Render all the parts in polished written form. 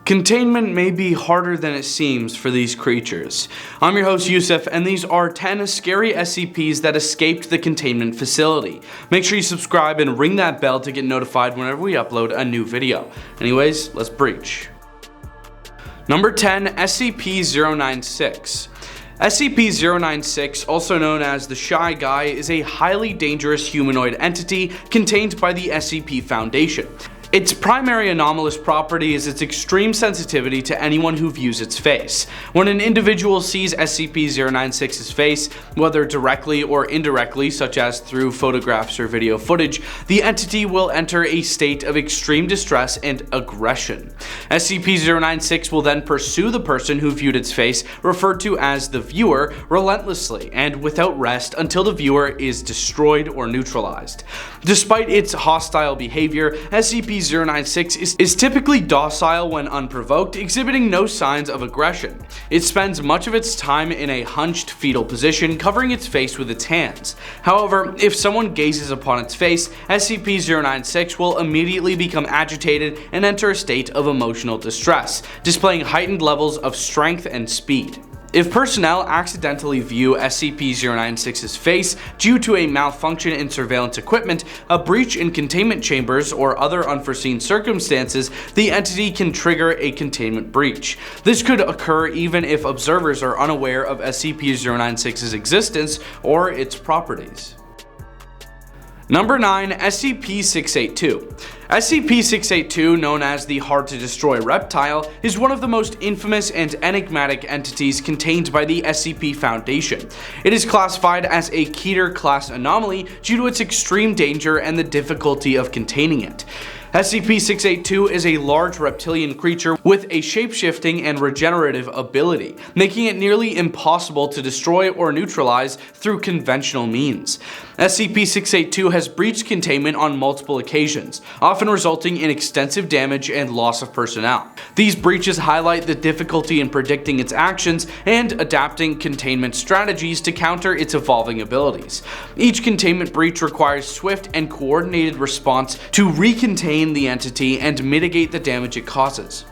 Containment may be harder than it seems for these creatures. I'm your host Yusuf, and these are 10 scary SCPs that escaped the containment facility. Make sure you subscribe and ring that bell to get notified whenever we upload a new video. Anyways, let's breach. Number 10, SCP-096. SCP-096, also known as the Shy Guy, is a highly dangerous humanoid entity contained by the SCP Foundation. Its primary anomalous property is its extreme sensitivity to anyone who views its face. When an individual sees SCP-096's face, whether directly or indirectly, such as through photographs or video footage, the entity will enter a state of extreme distress and aggression. SCP-096 will then pursue the person who viewed its face, referred to as the viewer, relentlessly and without rest until the viewer is destroyed or neutralized. Despite its hostile behavior, SCP-096 is typically docile when unprovoked, exhibiting no signs of aggression. It spends much of its time in a hunched fetal position, covering its face with its hands. However, if someone gazes upon its face, SCP-096 will immediately become agitated and enter a state of emotional distress, displaying heightened levels of strength and speed. If personnel accidentally view SCP-096's face due to a malfunction in surveillance equipment, a breach in containment chambers, or other unforeseen circumstances, the entity can trigger a containment breach. This could occur even if observers are unaware of SCP-096's existence or its properties. Number 9, SCP-682. SCP-682, known as the Hard-to-Destroy Reptile, is one of the most infamous and enigmatic entities contained by the SCP Foundation. It is classified as a Keter-class anomaly due to its extreme danger and the difficulty of containing it. SCP-682 is a large reptilian creature with a shape-shifting and regenerative ability, making it nearly impossible to destroy or neutralize through conventional means. SCP-682 has breached containment on multiple occasions, often resulting in extensive damage and loss of personnel. These breaches highlight the difficulty in predicting its actions and adapting containment strategies to counter its evolving abilities. Each containment breach requires swift and coordinated response to recontain the entity and mitigate the damage it causes.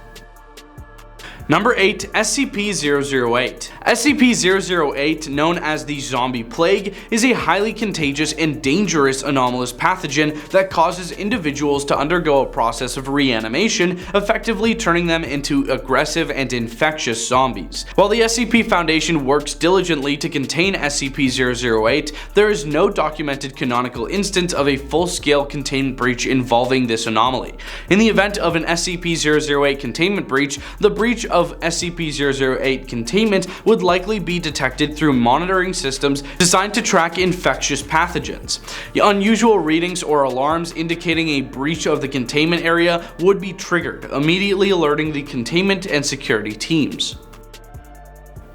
Number 8, SCP-008. SCP-008, known as the Zombie Plague, is a highly contagious and dangerous anomalous pathogen that causes individuals to undergo a process of reanimation, effectively turning them into aggressive and infectious zombies. While the SCP Foundation works diligently to contain SCP-008, there is no documented canonical instance of a full-scale containment breach involving this anomaly. In the event of an SCP-008 containment breach, the breach of SCP-008 containment would likely be detected through monitoring systems designed to track infectious pathogens. Unusual readings or alarms indicating a breach of the containment area would be triggered, immediately alerting the containment and security teams.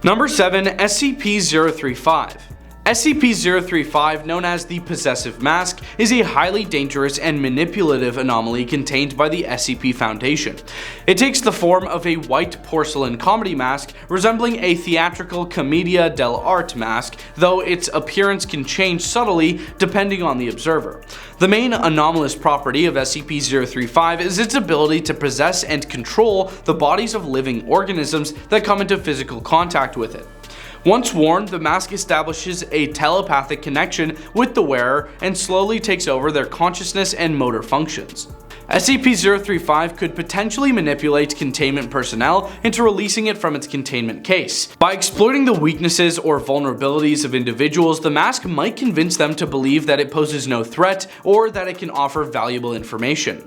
Number 7, SCP-035. SCP-035, known as the Possessive Mask, is a highly dangerous and manipulative anomaly contained by the SCP Foundation. It takes the form of a white porcelain comedy mask resembling a theatrical commedia dell'arte mask, though its appearance can change subtly depending on the observer. The main anomalous property of SCP-035 is its ability to possess and control the bodies of living organisms that come into physical contact with it. Once worn, the mask establishes a telepathic connection with the wearer and slowly takes over their consciousness and motor functions. SCP-035 could potentially manipulate containment personnel into releasing it from its containment case. By exploiting the weaknesses or vulnerabilities of individuals, the mask might convince them to believe that it poses no threat or that it can offer valuable information.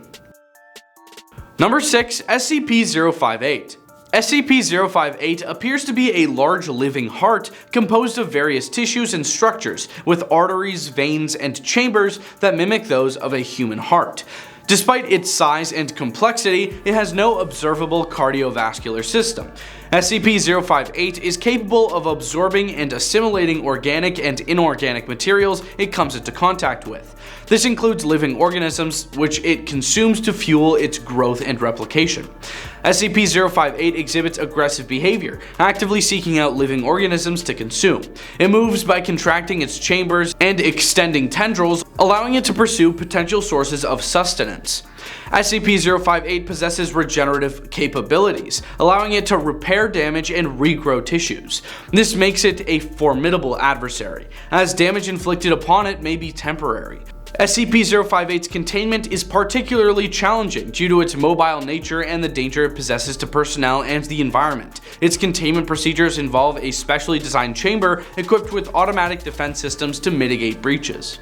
Number 6, SCP-058. SCP-058 appears to be a large living heart composed of various tissues and structures, with arteries, veins, and chambers that mimic those of a human heart. Despite its size and complexity, it has no observable cardiovascular system. SCP-058 is capable of absorbing and assimilating organic and inorganic materials it comes into contact with. This includes living organisms, which it consumes to fuel its growth and replication. SCP-058 exhibits aggressive behavior, actively seeking out living organisms to consume. It moves by contracting its chambers and extending tendrils, allowing it to pursue potential sources of sustenance. SCP-058 possesses regenerative capabilities, allowing it to repair damage and regrow tissues. This makes it a formidable adversary, as damage inflicted upon it may be temporary. SCP-058's containment is particularly challenging due to its mobile nature and the danger it possesses to personnel and the environment. Its containment procedures involve a specially designed chamber equipped with automatic defense systems to mitigate breaches.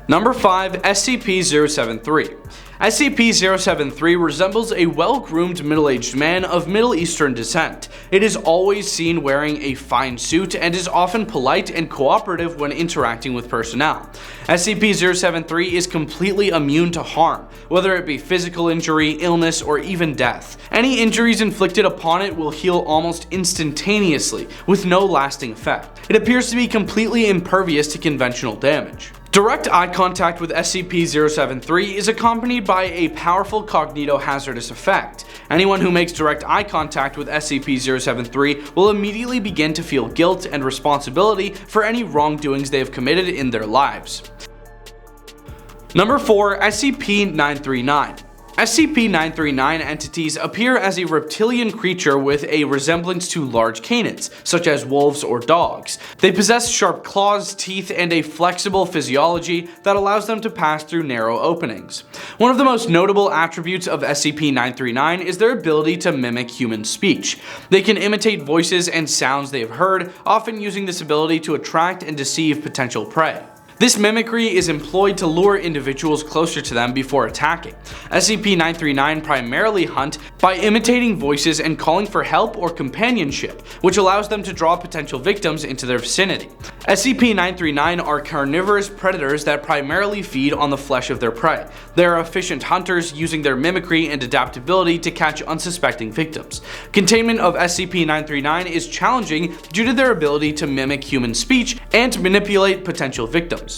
Number 5. SCP-073. SCP-073 resembles a well-groomed middle-aged man of Middle Eastern descent. It is always seen wearing a fine suit and is often polite and cooperative when interacting with personnel. SCP-073 is completely immune to harm, whether it be physical injury, illness, or even death. Any injuries inflicted upon it will heal almost instantaneously, with no lasting effect. It appears to be completely impervious to conventional damage. Direct eye contact with SCP-073 is accompanied by a powerful cognitohazardous effect. Anyone who makes direct eye contact with SCP-073 will immediately begin to feel guilt and responsibility for any wrongdoings they have committed in their lives. Number 4. SCP-939. SCP-939 entities appear as a reptilian creature with a resemblance to large canids, such as wolves or dogs. They possess sharp claws, teeth, and a flexible physiology that allows them to pass through narrow openings. One of the most notable attributes of SCP-939 is their ability to mimic human speech. They can imitate voices and sounds they have heard, often using this ability to attract and deceive potential prey. This mimicry is employed to lure individuals closer to them before attacking. SCP-939 primarily hunt by imitating voices and calling for help or companionship, which allows them to draw potential victims into their vicinity. SCP-939 are carnivorous predators that primarily feed on the flesh of their prey. They are efficient hunters, using their mimicry and adaptability to catch unsuspecting victims. Containment of SCP-939 is challenging due to their ability to mimic human speech and manipulate potential victims.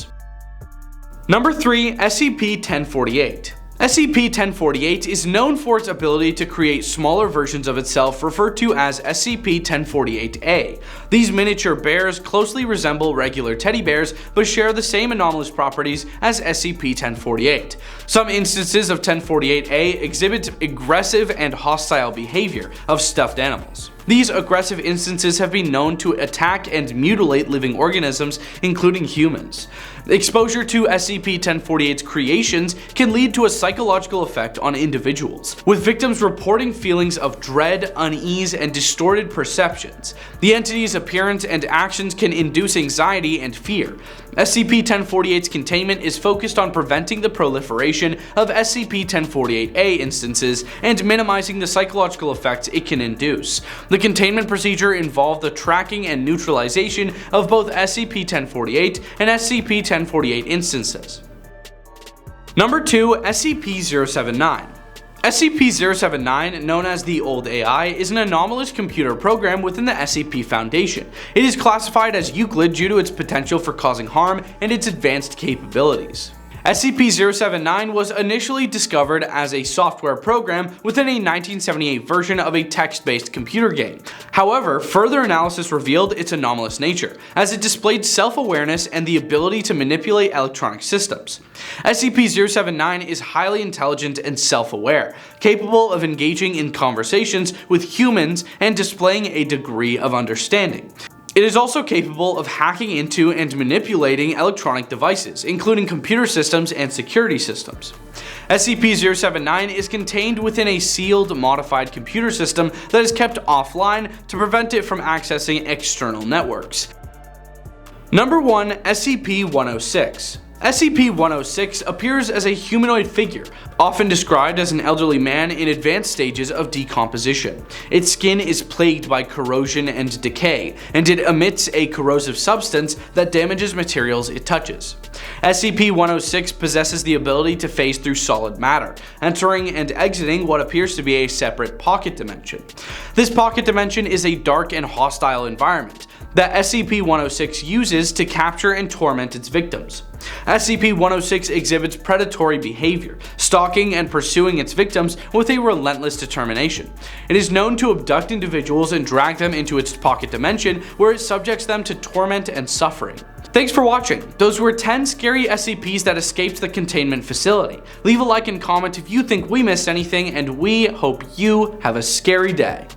Number 3. SCP-1048. SCP-1048 is known for its ability to create smaller versions of itself referred to as SCP-1048-A. These miniature bears closely resemble regular teddy bears but share the same anomalous properties as SCP-1048. Some instances of 1048-A exhibit aggressive and hostile behavior of stuffed animals. These aggressive instances have been known to attack and mutilate living organisms, including humans. Exposure to SCP-1048's creations can lead to a psychological effect on individuals, with victims reporting feelings of dread, unease, and distorted perceptions. The entity's appearance and actions can induce anxiety and fear. SCP-1048's containment is focused on preventing the proliferation of SCP-1048-A instances and minimizing the psychological effects it can induce. The containment procedure involved the tracking and neutralization of both SCP-1048 and SCP-1048 instances. Number 2. SCP-079. SCP-079, known as the Old AI, is an anomalous computer program within the SCP Foundation. It is classified as Euclid due to its potential for causing harm and its advanced capabilities. SCP-079 was initially discovered as a software program within a 1978 version of a text-based computer game. However, further analysis revealed its anomalous nature, as it displayed self-awareness and the ability to manipulate electronic systems. SCP-079 is highly intelligent and self-aware, capable of engaging in conversations with humans and displaying a degree of understanding. It is also capable of hacking into and manipulating electronic devices, including computer systems and security systems. SCP-079 is contained within a sealed, modified computer system that is kept offline to prevent it from accessing external networks. Number 1. SCP-106. SCP-106 appears as a humanoid figure, often described as an elderly man in advanced stages of decomposition. Its skin is plagued by corrosion and decay, and it emits a corrosive substance that damages materials it touches. SCP-106 possesses the ability to phase through solid matter, entering and exiting what appears to be a separate pocket dimension. This pocket dimension is a dark and hostile environment. that SCP-106 uses to capture and torment its victims. SCP-106 exhibits predatory behavior, stalking and pursuing its victims with a relentless determination. It is known to abduct individuals and drag them into its pocket dimension, where it subjects them to torment and suffering. Thanks for watching. Those were 10 scary SCPs that escaped the containment facility. Leave a like and comment if you think we missed anything, and we hope you have a scary day.